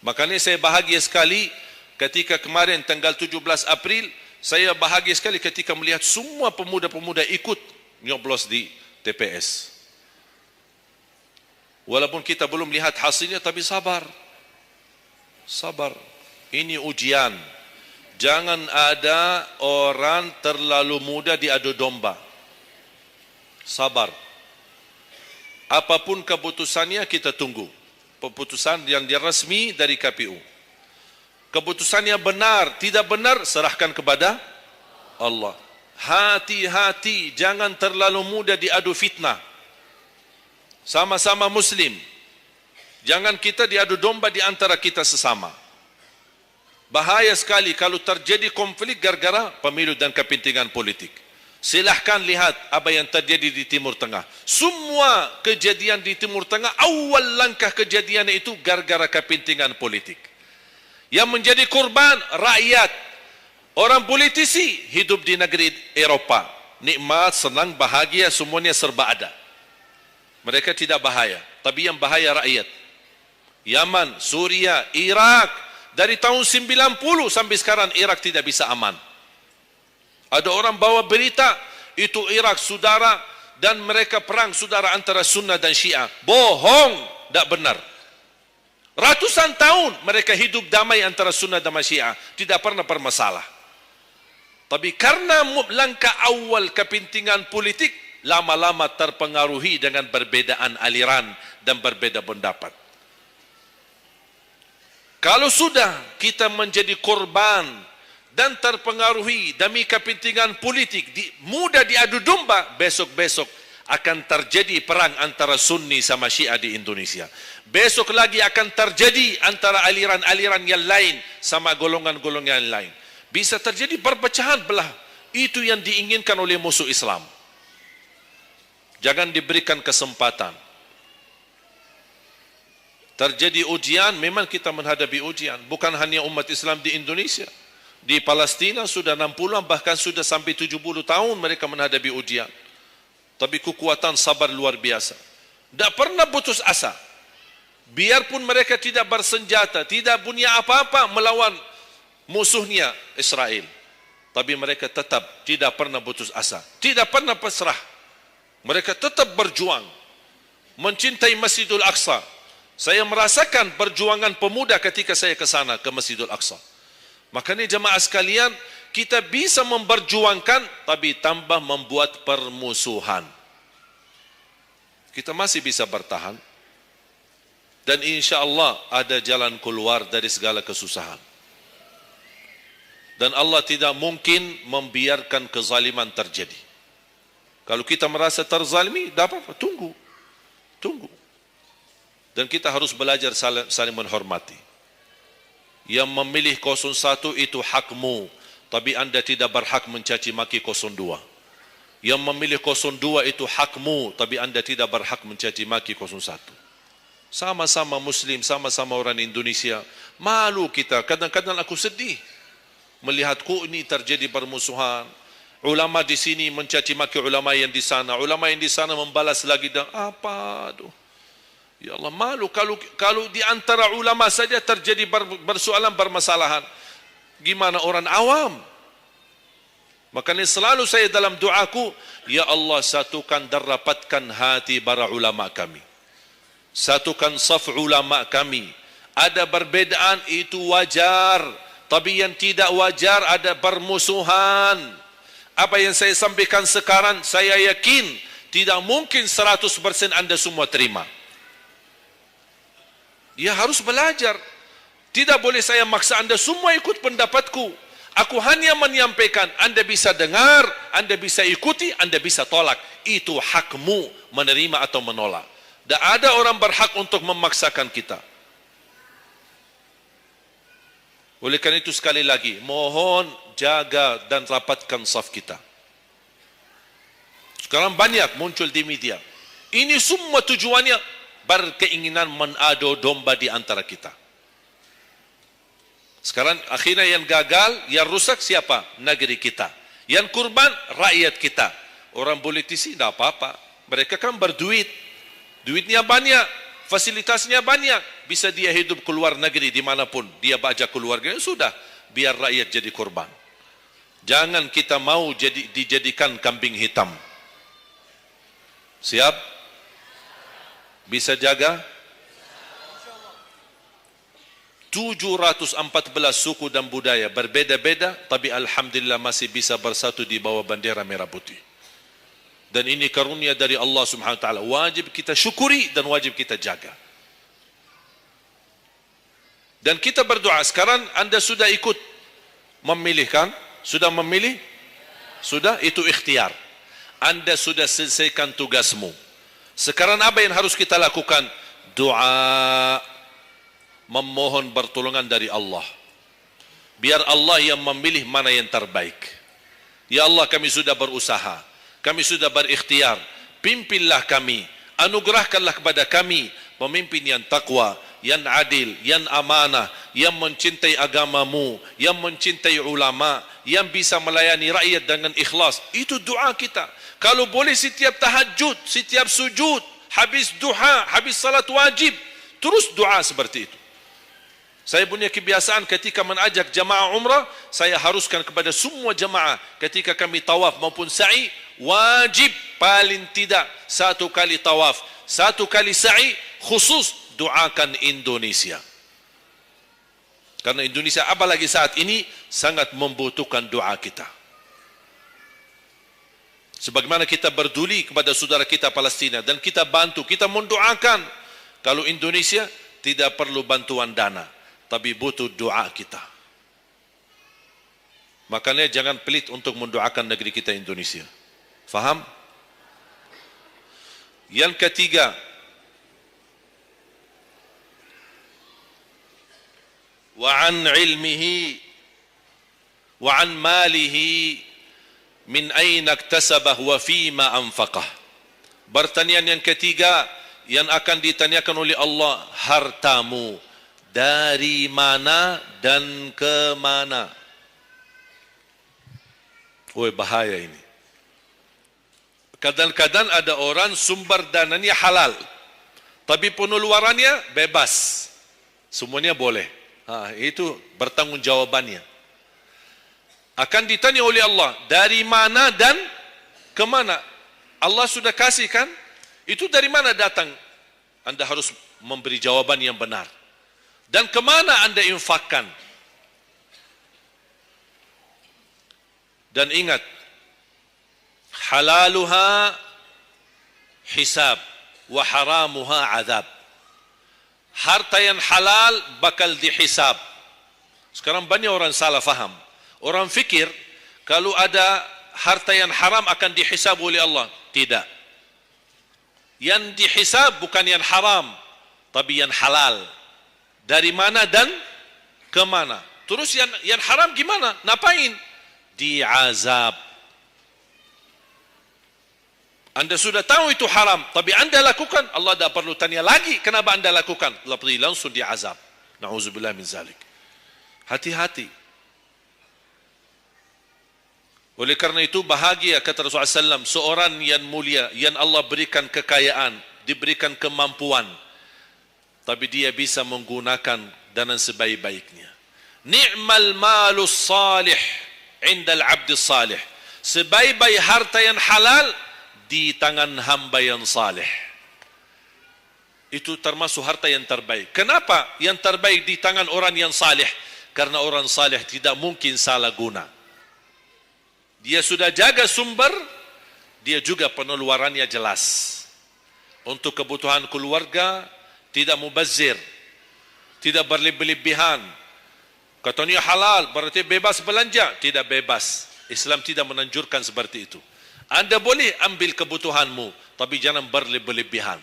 Makanya saya bahagia sekali ketika kemarin tanggal 17 April, saya bahagia sekali ketika melihat semua pemuda-pemuda ikut nyoblos di TPS. Walaupun kita belum lihat hasilnya, tapi sabar. Sabar. Ini ujian. Jangan ada orang terlalu muda diadu domba. Sabar. Apapun keputusannya kita tunggu. Keputusan yang resmi dari KPU. Keputusannya benar, tidak benar, serahkan kepada Allah. Hati-hati, jangan terlalu muda diadu fitnah. Sama-sama Muslim. Jangan kita diadu domba di antara kita sesama. Bahaya sekali kalau terjadi konflik gara-gara pemilu dan kepentingan politik. Silahkan lihat apa yang terjadi di Timur Tengah. Semua kejadian di Timur Tengah, awal langkah kejadian itu gara-gara kepentingan politik. Yang menjadi korban rakyat. Orang politisi hidup di negeri Eropah. Nikmat, senang, bahagia, semuanya serba ada. Mereka tidak bahaya. Tapi yang bahaya rakyat. Yaman, Suria, Irak. Dari tahun 90 sampai sekarang Irak tidak bisa aman. Ada orang bawa berita, itu Irak saudara dan mereka perang saudara antara Sunnah dan Syiah. Bohong, tak benar. Ratusan tahun mereka hidup damai antara Sunnah dan Syiah, tidak pernah bermasalah. Tapi karena langkah awal kepentingan politik, lama-lama terpengaruhi dengan perbedaan aliran dan berbeda pendapat. Kalau sudah kita menjadi korban dan terpengaruhi demi kepentingan politik, mudah diadu domba, besok-besok akan terjadi perang antara Sunni sama Syiah di Indonesia. Besok lagi akan terjadi antara aliran-aliran yang lain sama golongan-golongan yang lain. Bisa terjadi perpecahan belah. Itu yang diinginkan oleh musuh Islam. Jangan diberikan kesempatan. Terjadi ujian, memang kita menghadapi ujian. Bukan hanya umat Islam di Indonesia. Di Palestina sudah 60, bahkan sudah sampai 70 tahun mereka menghadapi ujian. Tapi kekuatan sabar luar biasa. Tak pernah putus asa. Biarpun mereka tidak bersenjata, tidak punya apa-apa melawan musuhnya Israel. Tapi mereka tetap tidak pernah putus asa. Tidak pernah pasrah. Mereka tetap berjuang. Mencintai Masjidul Aqsa. Saya merasakan perjuangan pemuda ketika saya ke sana, ke Masjidul Aqsa. Makanya jemaah sekalian, kita bisa memperjuangkan, tapi tambah membuat permusuhan. Kita masih bisa bertahan. Dan insya Allah ada jalan keluar dari segala kesusahan. Dan Allah tidak mungkin membiarkan kezaliman terjadi. Kalau kita merasa terzalimi, tak apa-apa, tunggu. Dan kita harus belajar saling menghormati. Yang memilih 01 itu hakmu, tapi anda tidak berhak mencaci maki 02. Yang memilih 02 itu hakmu, tapi anda tidak berhak mencaci maki 01. Sama-sama Muslim, sama-sama orang Indonesia. Malu kita, kadang-kadang aku sedih melihatku ini terjadi permusuhan. Ulama di sini mencaci maki ulama yang di sana, ulama yang di sana membalas lagi dan apa tu? Ya Allah, malu kalau di antara ulama saja terjadi persoalan permasalahan. Gimana orang awam? Makanya selalu saya dalam doaku, ya Allah satukan dan rapatkan hati para ulama kami. Satukan saf ulama kami. Ada perbedaan itu wajar, tapi yang tidak wajar ada permusuhan. Apa yang saya sampaikan sekarang, saya yakin tidak mungkin 100% anda semua terima. Dia harus belajar. Tidak boleh saya maksa anda semua ikut pendapatku. Aku hanya menyampaikan, anda bisa dengar, anda bisa ikuti, anda bisa tolak. Itu hakmu menerima atau menolak. Tak ada orang berhak untuk memaksakan kita. Oleh karena itu sekali lagi, mohon jaga dan rapatkan saf kita. Sekarang banyak muncul di media. Ini semua tujuannya berkeinginan menado domba di antara kita. Sekarang akhirnya yang gagal, yang rusak siapa? Negeri kita. Yang kurban, rakyat kita. Orang politisi, tak apa-apa. Mereka kan berduit. Duitnya banyak, fasilitasnya banyak. Bisa dia hidup keluar negeri dimanapun. Dia baca keluarganya, sudah. Biar rakyat jadi kurban. Jangan kita mau dijadikan kambing hitam. Siap? Bisa jaga? 714 suku dan budaya berbeda-beda, tapi alhamdulillah masih bisa bersatu di bawah bendera merah putih. Dan ini karunia dari Allah Subhanahu wa taala. Wajib kita syukuri dan wajib kita jaga. Dan kita berdoa. Sekarang anda sudah ikut memilih kan? Sudah memilih? Sudah, itu ikhtiar. Anda sudah selesaikan tugasmu. Sekarang apa yang harus kita lakukan? Doa, memohon pertolongan dari Allah. Biar Allah yang memilih mana yang terbaik. Ya Allah, kami sudah berusaha, kami sudah berikhtiar. Pimpinlah kami, anugerahkanlah kepada kami pemimpin yang takwa, yang adil, yang amanah, yang mencintai agamamu, yang mencintai ulama, yang bisa melayani rakyat dengan ikhlas. Itu doa kita. Kalau boleh setiap tahajud, setiap sujud, habis duha, habis salat wajib, terus doa seperti itu. Saya punya kebiasaan ketika mengajak jamaah umrah, saya haruskan kepada semua jamaah ketika kami tawaf maupun sa'i, wajib paling tidak 1 kali tawaf, 1 kali sa'i, khusus doakan Indonesia. Karena Indonesia apalagi saat ini sangat membutuhkan doa kita. Sebagaimana kita berduli kepada saudara kita Palestina dan kita bantu, kita mendoakan. Kalau Indonesia tidak perlu bantuan dana, tapi butuh doa kita. Makanya jangan pelit untuk mendoakan negeri kita Indonesia. Faham? Yang ketiga, wa an ilmihi wa an malihi min aina iktasabah wa fima anfaqah. Pertanyaan yang ketiga, yang akan ditanyakan oleh Allah, hartamu dari mana dan ke mana. Woi, bahaya ini. Kadang-kadang ada orang sumber dananya halal, tapi pengeluarannya bebas. Semuanya boleh. Itu bertanggungjawabannya. Akan ditanya oleh Allah, dari mana dan ke mana? Allah sudah kasih kan? Itu dari mana datang? Anda harus memberi jawaban yang benar. Dan ke mana Anda infakkan? Dan ingat, halaluha hisab wa haramuha azab. Harta yang halal bakal dihisab. Sekarang banyak orang salah faham. Orang fikir kalau ada harta yang haram akan dihisab oleh Allah. Tidak. Yang dihisab bukan yang haram, tapi yang halal. Dari mana dan ke mana? Terus yang haram gimana? Ngapain? Diazab. Anda sudah tahu itu haram, tapi Anda lakukan, Allah tak perlu tanya lagi kenapa Anda lakukan. Allah pergi langsung diazab. Na'udzubillah min zalik. Hati-hati. Oleh karena itu bahagia kata Rasulullah SAW, seorang yang mulia, yang Allah berikan kekayaan, diberikan kemampuan, tapi dia bisa menggunakan dengan sebaik-baiknya. Ni'mal malus salih indal abdi salih. Sebaik-baik harta yang halal di tangan hamba yang saleh. Itu termasuk harta yang terbaik. Kenapa yang terbaik di tangan orang yang saleh? Karena orang saleh tidak mungkin salah guna. Dia sudah jaga sumber, dia juga pengeluarannya jelas. Untuk kebutuhan keluarga, tidak mubazir, tidak berlebih-lebihan. Katanya halal, berarti bebas belanja. Tidak bebas. Islam tidak menanjurkan seperti itu. Anda boleh ambil kebutuhanmu, tapi jangan berlebih-lebihan.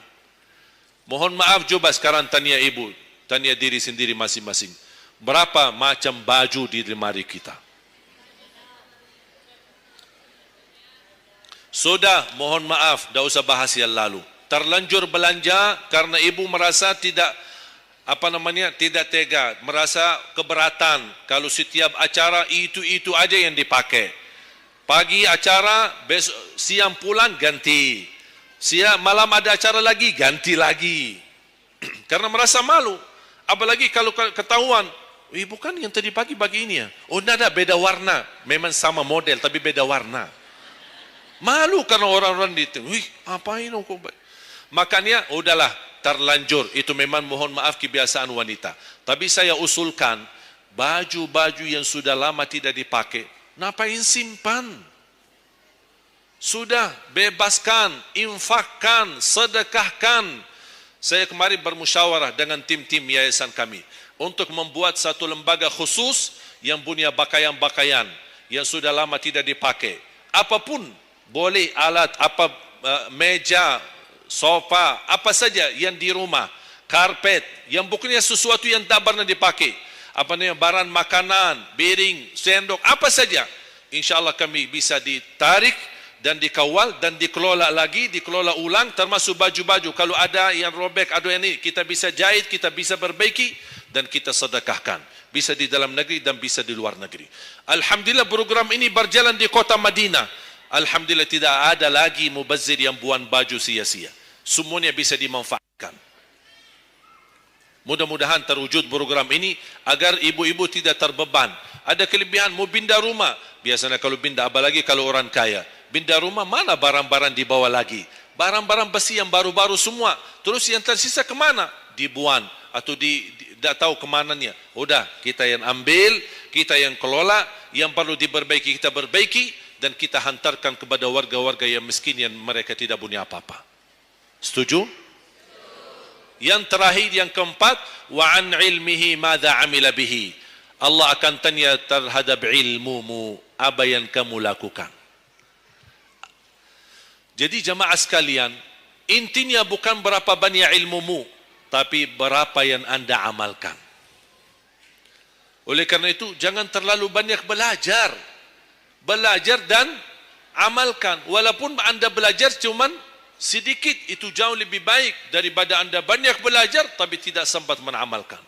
Mohon maaf, coba sekarang tanya ibu, tanya diri sendiri masing-masing. Berapa macam baju di lemari kita? Sudah, mohon maaf, tak usah bahas yang lalu. Terlanjur belanja karena ibu merasa tidak tidak tega, merasa keberatan kalau setiap acara itu aja yang dipakai. Pagi acara, besok siang pulang ganti. Siang malam ada acara lagi, ganti lagi. Karena merasa malu. Apalagi kalau ketahuan, bukan yang tadi pagi ini ya. Oh, ada beda warna. Memang sama model tapi beda warna. Malu karena orang-orang itu. Apain kok? Makanya udahlah, terlanjur. Itu memang mohon maaf kebiasaan wanita. Tapi saya usulkan baju-baju yang sudah lama tidak dipakai, ngapain simpan? Sudah, bebaskan, infakkan, sedekahkan. Saya kemarin bermusyawarah dengan tim-tim yayasan kami untuk membuat satu lembaga khusus yang punya pakaian-pakaian yang sudah lama tidak dipakai. Apapun boleh, alat meja, sofa, apa saja yang di rumah, karpet, yang bukannya sesuatu yang tak pernah dipakai. Barang makanan, piring, sendok, apa saja. InsyaAllah kami bisa ditarik dan dikawal dan dikelola lagi, dikelola ulang, termasuk baju-baju. Kalau ada yang robek, ada yang ini, kita bisa jahit, kita bisa perbaiki dan kita sedekahkan. Bisa di dalam negeri dan bisa di luar negeri. Alhamdulillah program ini berjalan di kota Madinah. Alhamdulillah tidak ada lagi mubazir yang buang baju sia-sia. Semuanya bisa dimanfaatkan. Mudah-mudahan terwujud program ini agar ibu-ibu tidak terbeban. Ada kelebihan mau pindah rumah. Biasanya kalau pindah, apalagi kalau orang kaya, pindah rumah mana barang-barang dibawa lagi? Barang-barang besi yang baru-baru semua. Terus yang tersisa kemana? Dibuang atau tidak tahu kemananya. Udah, kita yang ambil, kita yang kelola, yang perlu diperbaiki kita perbaiki, dan kita hantarkan kepada warga-warga yang miskin yang mereka tidak punya apa-apa. Setuju? Yang terakhir, yang keempat, wa an ilmihi madza amila bihi. Allah akan tanya terhadap ilmumu, apa yang kamu lakukan. Jadi jemaah sekalian, intinya bukan berapa banyak ilmumu, tapi berapa yang Anda amalkan. Oleh karena itu, jangan terlalu banyak belajar. Belajar dan amalkan. Walaupun Anda belajar cuman sedikit itu jauh lebih baik daripada Anda banyak belajar tapi tidak sempat mengamalkan.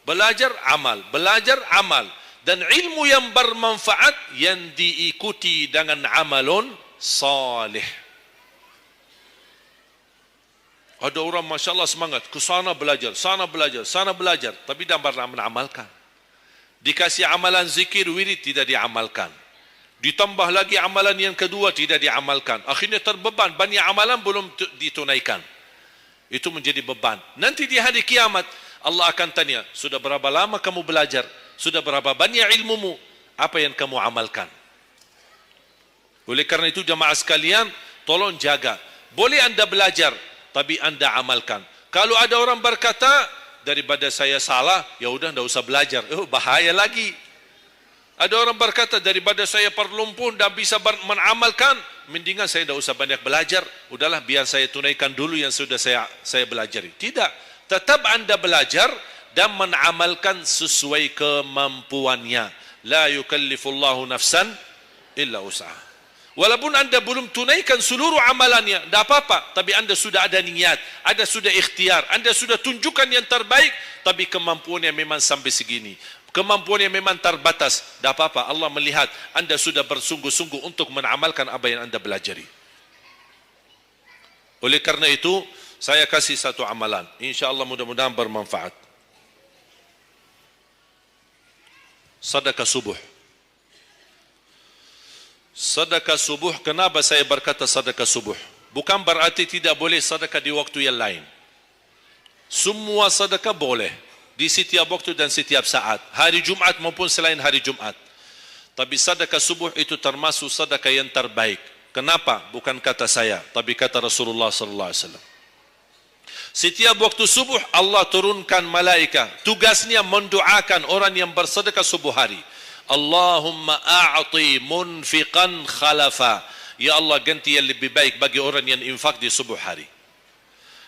Belajar, amal. Belajar, amal. Dan ilmu yang bermanfaat yang diikuti dengan amalun salih. Ada orang Masya Allah semangat, ke sana belajar, sana belajar, sana belajar, tapi tidak pernah mengamalkan. Dikasih amalan zikir, wirid, tidak diamalkan. Ditambah lagi amalan yang kedua, tidak diamalkan. Akhirnya terbeban, banyak amalan belum ditunaikan. Itu menjadi beban. Nanti di hari kiamat, Allah akan tanya, sudah berapa lama kamu belajar? Sudah berapa banyak ilmumu? Apa yang kamu amalkan? Oleh karena itu jamaah sekalian, tolong jaga. Boleh Anda belajar, tapi Anda amalkan. Kalau ada orang berkata, daripada saya salah, ya udah tidak usah belajar. Bahaya lagi. Ada orang berkata, daripada saya perlumpuh dan bisa mengamalkan, mendingan saya tidak usah banyak belajar. Udahlah, biar saya tunaikan dulu yang sudah saya belajari. Tidak. Tetap Anda belajar dan mengamalkan sesuai kemampuannya. La yukallifullahu nafsan illa usaha. Walaupun Anda belum tunaikan seluruh amalannya, tidak apa-apa. Tapi Anda sudah ada niat, Anda sudah ikhtiar, Anda sudah tunjukkan yang terbaik, tapi kemampuannya memang sampai segini. Kemampuannya memang terbatas, tidak apa-apa. Allah melihat Anda sudah bersungguh-sungguh untuk mengamalkan apa yang Anda belajari. Oleh karena itu, saya kasih satu amalan. InsyaAllah mudah-mudahan bermanfaat. Sedekah subuh. Sedekah subuh, kenapa saya berkata sedekah subuh? Bukan berarti tidak boleh sedekah di waktu yang lain. Semua sedekah boleh. Di setiap waktu dan setiap saat. Hari Jumat maupun selain hari Jumat. Tapi sedekah subuh itu termasuk sedekah yang terbaik. Kenapa? Bukan kata saya, tapi kata Rasulullah SAW. Setiap waktu subuh Allah turunkan malaikat. Tugasnya mendoakan orang yang bersedekah subuh hari. Allahumma a'ti munfiqan khalafa. Ya Allah, ganti yang lebih baik bagi orang yang infak di subuh hari.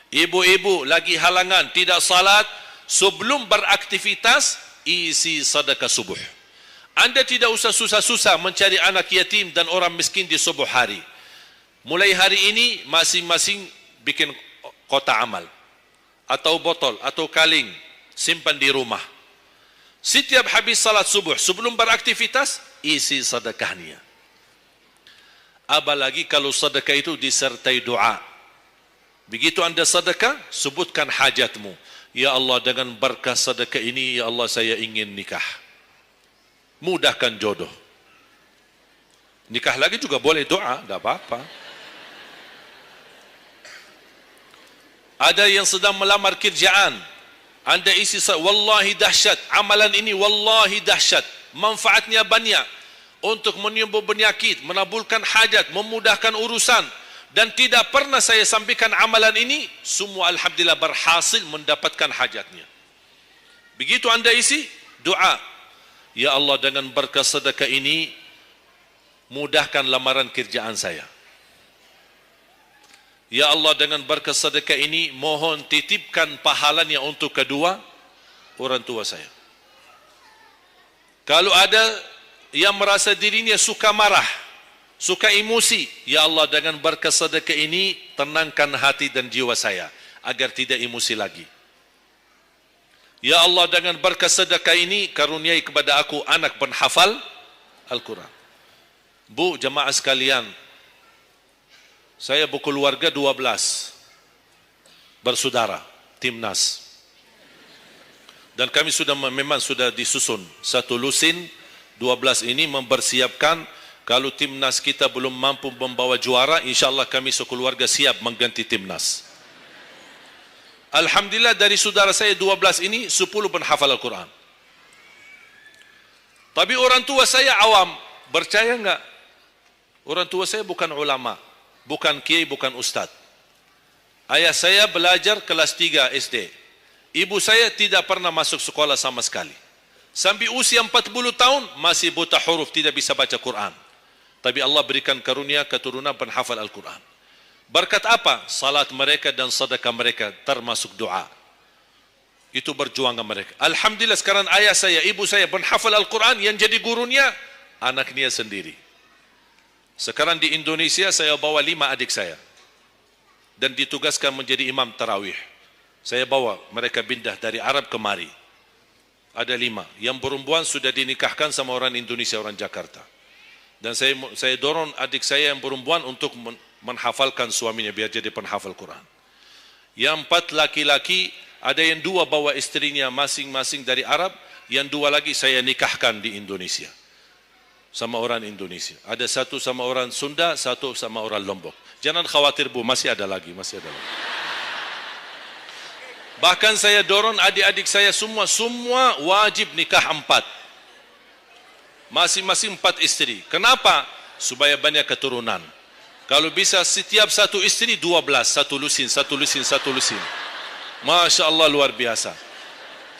Ibu-ibu lagi halangan tidak salat, sebelum beraktivitas isi sedekah subuh. Anda tidak usah susah-susah mencari anak yatim dan orang miskin di subuh hari. Mulai hari ini masing-masing bikin kotak amal atau botol atau kaleng, simpan di rumah. Setiap habis salat subuh sebelum beraktivitas isi sedekahnya. Apalagi kalau sedekah itu disertai doa. Begitu Anda sedekah, sebutkan hajatmu. Ya Allah, dengan berkah sedekah ini, ya Allah, saya ingin nikah. Mudahkan jodoh. Nikah lagi juga boleh doa, tidak apa-apa. Ada yang sedang melamar kerjaan, Anda isi, wallahi dahsyat, amalan ini wallahi dahsyat, manfaatnya banyak untuk menyembuh penyakit, menabulkan hajat, memudahkan urusan, dan tidak pernah saya sampaikan amalan ini, semua alhamdulillah berhasil mendapatkan hajatnya. Begitu Anda isi, doa, ya Allah, dengan berkah sedekah ini mudahkan lamaran kerjaan saya. Ya Allah, dengan berkah sedekah ini mohon titipkan pahalanya untuk kedua orang tua saya. Kalau ada yang merasa dirinya suka marah, suka emosi, ya Allah, dengan berkah sedekah ini tenangkan hati dan jiwa saya agar tidak emosi lagi. Ya Allah, dengan berkah sedekah ini karuniai kepada aku anak penghafal Al-Quran. Bu, jemaah sekalian, saya berkeluarga 12 bersaudara, timnas. Dan kami memang sudah disusun satu lusin 12 ini mempersiapkan kalau timnas kita belum mampu membawa juara, insyaAllah kami sekeluarga siap mengganti timnas. Alhamdulillah dari saudara saya 12 ini 10 penghafal Al-Quran. Tapi orang tua saya awam, percaya enggak? Orang tua saya bukan ulama, bukan kiai, bukan ustaz. Ayah saya belajar kelas 3 SD. Ibu saya tidak pernah masuk sekolah sama sekali. Sampai usia 40 tahun masih buta huruf, tidak bisa baca Quran. Tapi Allah berikan karunia keturunan penghafal Al-Quran. Berkat apa? Salat mereka dan sedekah mereka, termasuk doa. Itu perjuangan mereka. Alhamdulillah sekarang ayah saya, ibu saya penghafal Al-Quran, yang jadi gurunya anaknya sendiri. Sekarang di Indonesia saya bawa 5 adik saya. dan ditugaskan menjadi imam tarawih. Saya bawa mereka pindah dari Arab kemari. Ada 5. Yang perempuan sudah dinikahkan sama orang Indonesia, orang Jakarta. Dan saya dorong adik saya yang perempuan untuk menghafalkan suaminya biar jadi penghafal Quran. Yang 4 laki-laki, ada yang 2 bawa istrinya masing-masing dari Arab, yang 2 lagi saya nikahkan di Indonesia sama orang Indonesia. Ada 1 sama orang Sunda, 1 sama orang Lombok. Jangan khawatir Bu, masih ada lagi. Bahkan saya dorong adik-adik saya semua wajib nikah 4. Masing-masing 4 istri. Kenapa? Supaya banyak keturunan. Kalau bisa setiap 1 istri 12, 1 lusin. Masya Allah, luar biasa.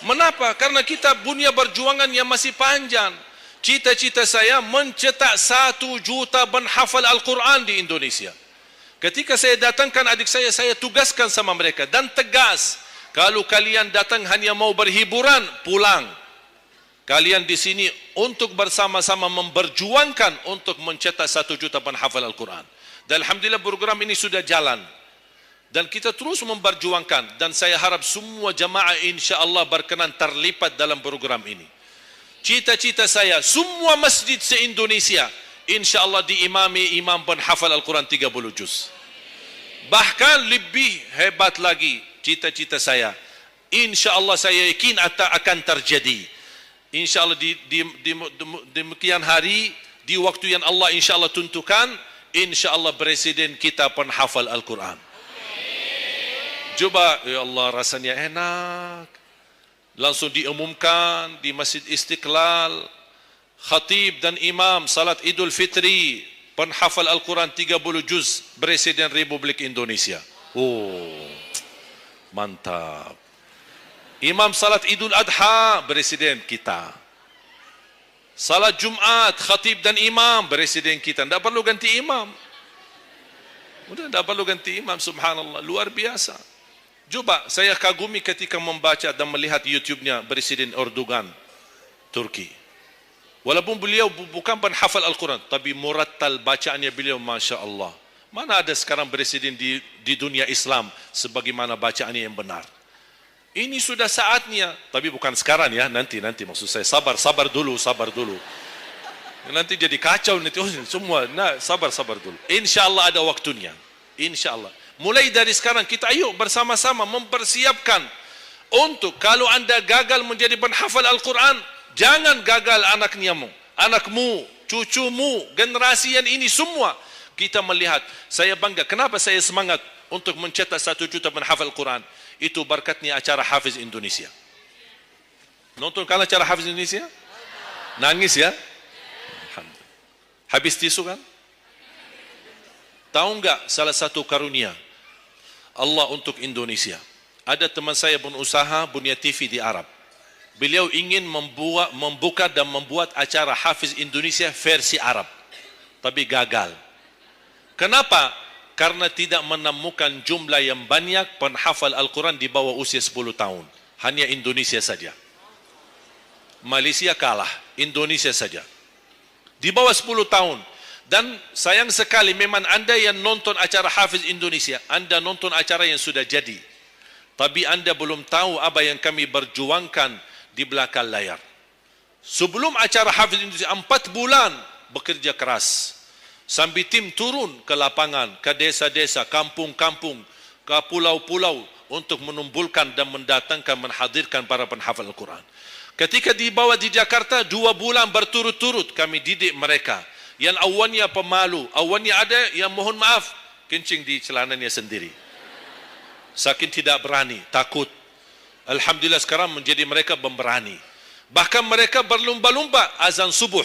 Mengapa? Karena kita punya perjuangan yang masih panjang. Cita-cita saya mencetak 1 juta penghafal Al-Quran di Indonesia. Ketika saya datangkan adik saya tugaskan sama mereka dan tegas. Kalau kalian datang hanya mau berhiburan, pulang. Kalian di sini untuk bersama-sama memperjuangkan untuk mencetak 1 juta penghafal Al-Quran. Dan Alhamdulillah program ini sudah jalan. Dan kita terus memperjuangkan. Dan saya harap semua jamaah insya Allah berkenan terlibat dalam program ini. Cita-cita saya, semua masjid se-Indonesia, insya Allah diimami imam penghafal Al-Quran 30 juz. Bahkan lebih hebat lagi, cita-cita saya, insya Allah saya yakin akan terjadi. Insya Allah di demikian hari, di waktu yang Allah insya Allah tentukan, insya Allah presiden kita penghafal Al-Quran. Coba, ya Allah rasanya enak. Langsung diumumkan di Masjid Istiqlal, khatib dan imam salat Idul Fitri, penghafal Al-Quran 30 juz, Presiden Republik Indonesia. Oh, mantap. Imam salat Idul Adha, Presiden kita. Salat Jumat, khatib dan imam, Presiden kita. Tidak perlu ganti imam. Udah, tidak perlu ganti imam, subhanallah, luar biasa. Coba saya kagumi ketika membaca dan melihat YouTube-nya Presiden Erdogan Turki. Walaupun beliau bukan penghafal Al-Quran, tapi murattal bacaannya beliau, Masya Allah. Mana ada sekarang presiden di dunia Islam sebagaimana bacaannya yang benar. Ini sudah saatnya, tapi bukan sekarang ya, nanti maksud saya sabar dulu. Nanti jadi kacau nanti semua. Nah, sabar dulu. Insya Allah ada waktunya. Insya Allah. Mulai dari sekarang kita ayo bersama-sama mempersiapkan untuk kalau anda gagal menjadi penghafal Al-Quran, jangan gagal anakmu, cucumu, generasi yang ini semua. Kita melihat, saya bangga. Kenapa saya semangat untuk mencetak 1 juta penghafal Al-Quran? Itu berkatnya acara Hafiz Indonesia. Nonton kan acara Hafiz Indonesia? Nangis ya? Habis tisu kan? Tahu enggak salah satu karunia Allah untuk Indonesia? Ada teman saya berusaha punya TV di Arab. Beliau ingin membuka dan membuat acara Hafiz Indonesia versi Arab. Tapi gagal. Kenapa? Karena tidak menemukan jumlah yang banyak penghafal Al-Quran di bawah usia 10 tahun. Hanya Indonesia saja. Malaysia kalah, Indonesia saja. Di bawah 10 tahun. Dan sayang sekali memang anda yang nonton acara Hafiz Indonesia, anda nonton acara yang sudah jadi. Tapi anda belum tahu apa yang kami berjuangkan di belakang layar. Sebelum acara Hafiz Indonesia, 4 bulan bekerja keras. Sambil tim turun ke lapangan, ke desa-desa, kampung-kampung, ke pulau-pulau untuk menumpulkan dan mendatangkan, menhadirkan para penghafal Al-Quran. Ketika dibawa di Jakarta, 2 bulan berturut-turut kami didik mereka. Yang awalnya pemalu, awalnya ada yang mohon maaf, kencing di celananya sendiri. Saking tidak berani, takut. Alhamdulillah sekarang menjadi mereka pemberani. Bahkan mereka berlumba-lumba azan subuh.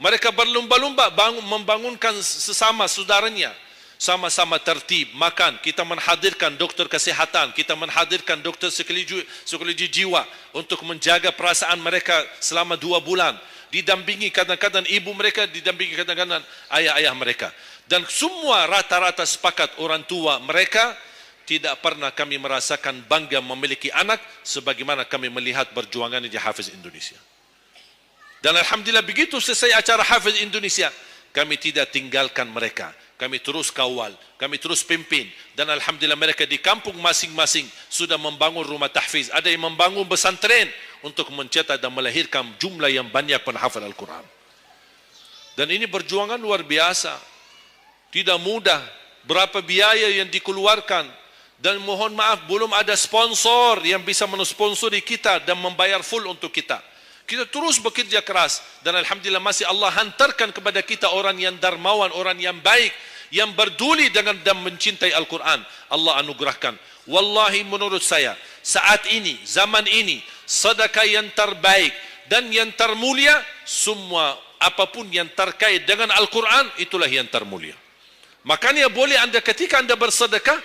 Mereka berlumba-lumba membangunkan sesama saudaranya. Sama-sama tertib, makan. Kita menghadirkan dokter kesehatan, kita menghadirkan dokter psikologi jiwa untuk menjaga perasaan mereka selama 2 bulan. Didampingi kadang-kadang ibu mereka, didampingi kadang-kadang ayah-ayah mereka. Dan semua rata-rata sepakat orang tua mereka tidak pernah kami merasakan bangga memiliki anak sebagaimana kami melihat perjuangan di Hafiz Indonesia. Dan Alhamdulillah begitu selesai acara Hafiz Indonesia, kami tidak tinggalkan mereka. kami terus kawal, kami terus pimpin. Dan alhamdulillah mereka di kampung masing-masing sudah membangun rumah tahfiz. Ada yang membangun pesantren untuk mencetak dan melahirkan jumlah yang banyak penghafal Al-Quran. Dan ini perjuangan luar biasa. Tidak mudah. Berapa biaya yang dikeluarkan. Dan mohon maaf, belum ada sponsor yang bisa mensponsori kita dan membayar full untuk kita. Kita terus bekerja keras. Dan alhamdulillah masih Allah hantarkan kepada kita orang yang dermawan, orang yang baik, yang berduli dengan dan mencintai Al-Quran. Allah anugerahkan. Wallahi menurut saya, saat ini, zaman ini, sedekah yang terbaik dan yang termulia, semua apapun yang terkait dengan Al-Quran, itulah yang termulia. Makanya boleh anda ketika anda bersedekah,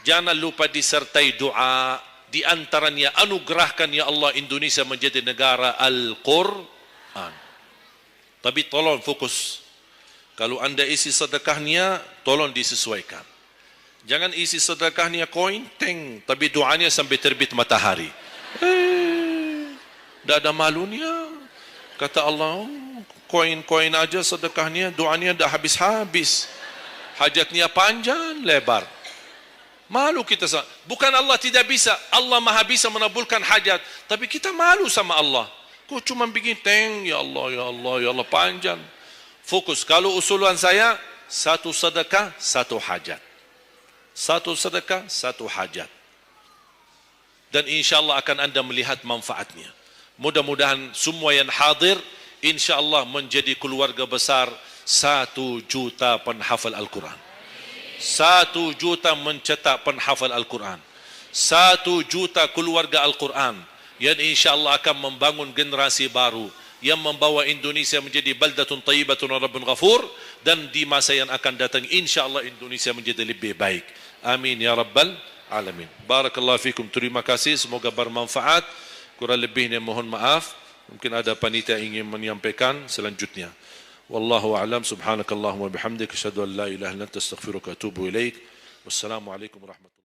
jangan lupa disertai doa. Di antaranya anugerahkan ya Allah Indonesia menjadi negara Al-Quran. Tapi tolong fokus. Kalau anda isi sedekahnya, tolong disesuaikan. Jangan isi sedekahnya koin, teng, tapi doanya sampai terbit matahari. Tidak ada malunya. Kata Allah, koin-koin aja sedekahnya, doanya dah habis-habis. Hajatnya panjang, lebar. Malu kita. Bukan Allah tidak bisa. Allah maha bisa menabulkan hajat. Tapi kita malu sama Allah. Kok cuma bikin teng, ya Allah, ya Allah, ya Allah, panjang. Fokus. Kalau usulan saya, satu sedekah, satu hajat. Satu sedekah, satu hajat. Dan insyaAllah akan anda melihat manfaatnya. Mudah-mudahan semua yang hadir, insyaAllah menjadi keluarga besar 1 juta penghafal Al-Quran. 1 juta mencetak penghafal Al-Quran. 1 juta keluarga Al-Quran yang insyaAllah akan membangun generasi baru yang membawa Indonesia menjadi baldatun tayyibatun wa rabbun ghafur, dan di masa yang akan datang insyaAllah Indonesia menjadi lebih baik. Amin ya rabbal alamin. Barakallahu fikum. Terima kasih, semoga bermanfaat. Kurang lebihnya mohon maaf. Mungkin ada panitia ingin menyampaikan selanjutnya. Wallahu a'lam. Subhanakallahumma bihamdik, asyhadu an la ilaha illa anta, astaghfiruka wa atubu ilaik. Wassalamu alaikum warahmatullahi wabarakatuh.